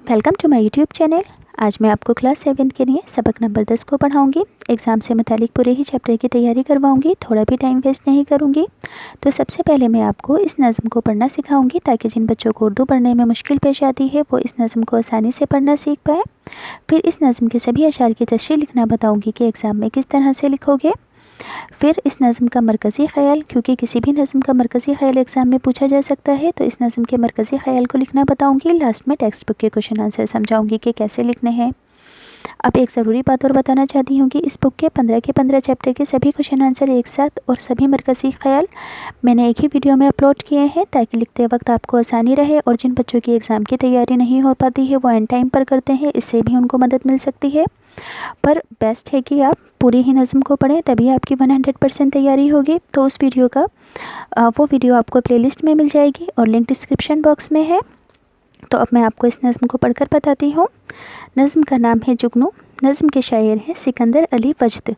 Welcome to my YouTube channel. आज मैं आपको क्लास 7 के लिए सबक नंबर 10 को पढ़ाऊंगी। एग्ज़ाम से मुतालिक पूरे ही चैप्टर की तैयारी करवाऊंगी, थोड़ा भी टाइम वेस्ट नहीं करूंगी। तो सबसे पहले मैं आपको इस नज़म को पढ़ना सिखाऊंगी ताकि जिन बच्चों को उर्दू पढ़ने में मुश्किल पेश आती है वो इस नज़म को आसानी से पढ़ना सीख पाए। फिर इस नज़म के सभी अशार की तशरीह लिखना बताऊँगी कि एग्ज़ाम में किस तरह से लिखोगे। फिर इस नज़म का मरकज़ी ख़याल, क्योंकि किसी भी नज़म का मरकज़ी ख़याल एग्ज़ाम में पूछा जा सकता है, तो इस नज़म के मरकज़ी ख़याल को लिखना बताऊंगी। लास्ट में टेक्स्ट बुक के क्वेश्चन आंसर समझाऊंगी कि कैसे लिखने हैं। अब एक ज़रूरी बात और बताना चाहती हूँ कि इस बुक के 15 के 15 चैप्टर के सभी क्वेश्चन आंसर एक साथ और सभी मरकज़ी ख़याल मैंने एक ही वीडियो में अपलोड किए हैं ताकि लिखते वक्त आपको आसानी रहे। और जिन बच्चों की एग्ज़ाम की तैयारी नहीं हो पाती है वो एंड टाइम पर करते हैं, इससे भी उनको मदद मिल सकती है। पर बेस्ट है कि आप पूरी ही नज़म को पढ़ें, तभी आपकी 100% तैयारी होगी। तो उस वीडियो का वो वीडियो आपको प्लेलिस्ट में मिल जाएगी और लिंक डिस्क्रिप्शन बॉक्स में है। तो अब मैं आपको इस नज़म को पढ़कर बताती हूँ। नज़म का नाम है जुगनू। नज़म के शायर हैं सिकंदर अली वजद।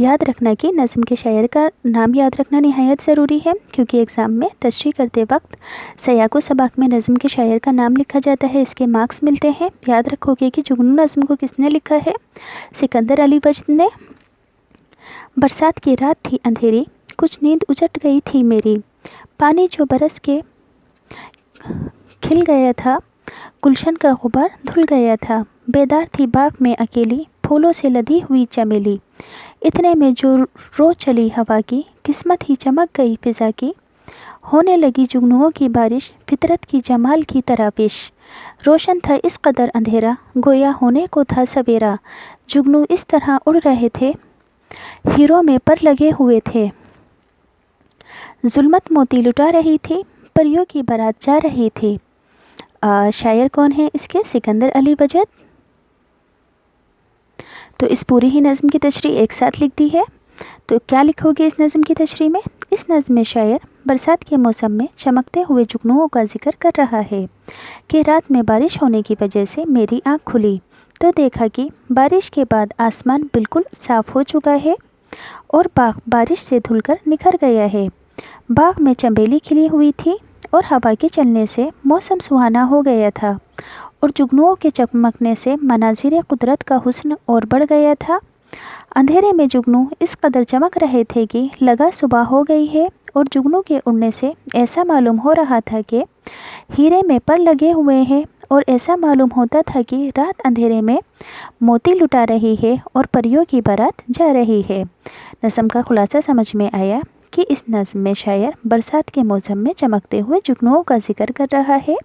याद रखना कि नज़म के शायर का नाम याद रखना निहायत ज़रूरी है, क्योंकि एग्ज़ाम में तशरीह करते वक्त सयाको सबाक में नज़म के शायर का नाम लिखा जाता है, इसके मार्क्स मिलते हैं। याद रखोगे कि जुगनू नज़म को किसने लिखा है? सिकंदर अली वजद ने। बरसात की रात थी अंधेरी, कुछ नींद उजट गई थी मेरी। पानी जो बरस के खिल गया था, गुलशन का गुबार धुल गया था। बेदार थी बाग में अकेली, फूलों से लदी हुई चमेली। इतने में जो रो चली हवा की, किस्मत ही चमक गई फिज़ा की। होने लगी जुगनुओं की बारिश, फितरत की जमाल की तराविश। रोशन था इस कदर अंधेरा, गोया होने को था सवेरा। जुगनू इस तरह उड़ रहे थे, हीरों में पर लगे हुए थे। जुल्मत मोती लुटा रही थी, परियों की बारात जा रही थी। शायर कौन है इसके? सिकंदर अली वजद। तो इस पूरी ही नज़म की तशरीह एक साथ लिख दी है। तो क्या लिखोगे इस नज़म की तशरीह में? इस नज़म में शायर बरसात के मौसम में चमकते हुए जुगनुओं का जिक्र कर रहा है कि रात में बारिश होने की वजह से मेरी आँख खुली तो देखा कि बारिश के बाद आसमान बिल्कुल साफ़ हो चुका है और बाग बारिश से धुलकर निखर गया है। बाग में चमेली खिली हुई थी और हवा के चलने से मौसम सुहाना हो गया था और जुगनुओं के चमकने से मनाज़िर कुदरत का हुस्न और बढ़ गया था। अंधेरे में जुगनू इस कदर चमक रहे थे कि लगा सुबह हो गई है और जुगनू के उड़ने से ऐसा मालूम हो रहा था कि हीरे में पर लगे हुए हैं और ऐसा मालूम होता था कि रात अंधेरे में मोती लुटा रही है और परियों की बारात जा रही है। नज़म का खुलासा समझ में आया कि इस नज़म में शायर बरसात के मौसम में चमकते हुए जुगनुओं का जिक्र कर रहा है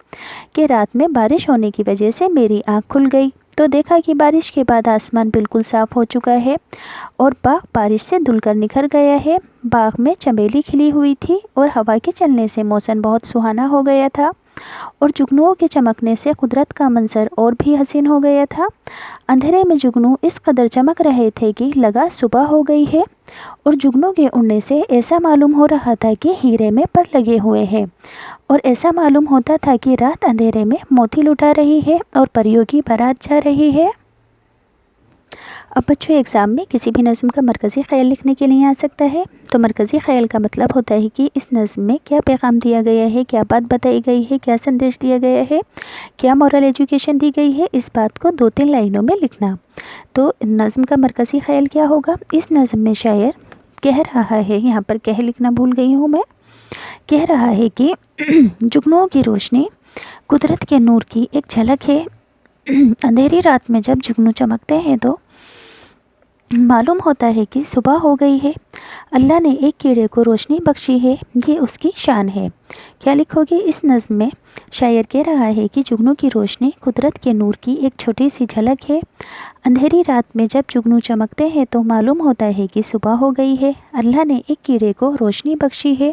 कि रात में बारिश होने की वजह से मेरी आँख खुल गई तो देखा कि बारिश के बाद आसमान बिल्कुल साफ़ हो चुका है और बाग बारिश से धुलकर निखर गया है। बाग में चमेली खिली हुई थी और हवा के चलने से मौसम बहुत सुहाना हो गया था और जुगनुओं के चमकने से कुदरत का मंजर और भी हसीन हो गया था। अंधेरे में जुगनू इस कदर चमक रहे थे कि लगा सुबह हो गई है और जुगनू के उड़ने से ऐसा मालूम हो रहा था कि हीरे में पर लगे हुए हैं और ऐसा मालूम होता था कि रात अंधेरे में मोती लुटा रही है और परियों की बारात जा रही है। अब बच्चों एग्ज़ाम में किसी भी नज़म का मरकज़ी ख़याल लिखने के लिए आ सकता है। तो मरकज़ी ख़याल का मतलब होता है कि इस नज़म में क्या पैगाम दिया गया है, क्या बात बताई गई है, क्या संदेश दिया गया है, क्या मॉरल एजुकेशन दी गई है, इस बात को 2-3 लाइनों में लिखना। तो नज़म का मरकज़ी ख़याल क्या होगा? इस नज़म में शायर कह रहा है, यहाँ पर कह लिखना भूल गई हूँ मैं, कह रहा है कि जुगनुओं की रोशनी कुदरत के नूर की एक झलक है। अंधेरी रात में जब जुगनू चमकते हैं तो मालूम होता है कि सुबह हो गई है। अल्लाह ने एक कीड़े को रोशनी बख्शी है, ये उसकी शान है। क्या लिखोगे इस नज़म में? शायर कह रहा है कि जुगनू की रोशनी कुदरत के नूर की एक छोटी सी झलक है। अंधेरी रात में जब जुगनू चमकते हैं तो मालूम होता है कि सुबह हो गई है। अल्लाह ने एक कीड़े को रोशनी बख्शी है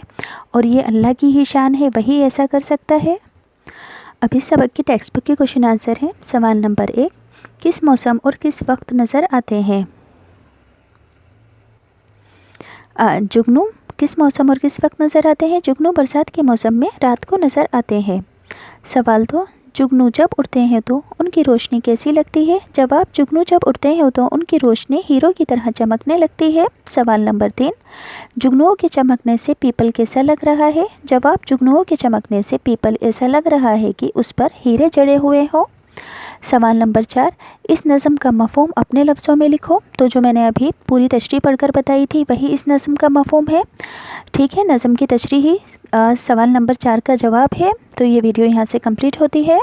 और ये अल्लाह की ही शान है, वही ऐसा कर सकता है। अब इस सबक की टेक्स्ट बुक के क्वेश्चन आंसर हैं। सवाल नंबर 1, किस मौसम और किस वक्त नज़र आते हैं? जुगनू किस मौसम और किस वक्त नज़र आते हैं? जुगनू बरसात के मौसम में रात को नज़र आते हैं। सवाल 2, जुगनू जब उड़ते हैं तो उनकी रोशनी कैसी लगती है? जवाब, जुगनू जब उड़ते हैं तो उनकी रोशनी हीरो की तरह चमकने लगती है। सवाल नंबर 3, जुगनुओं के चमकने से पीपल कैसा लग रहा है? जवाब, जुगनुओं के चमकने से पीपल ऐसा लग रहा है कि उस पर हीरे जड़े हुए हों। सवाल नंबर 4, इस नज़म का मफ़हूम अपने लफ्ज़ों में लिखो। तो जो मैंने अभी पूरी तशरीह पढ़कर बताई थी वही इस नज़म का मफ़हूम है। ठीक है, नज़म की तशरीह ही सवाल नंबर 4 का जवाब है। तो ये वीडियो यहाँ से कंप्लीट होती है।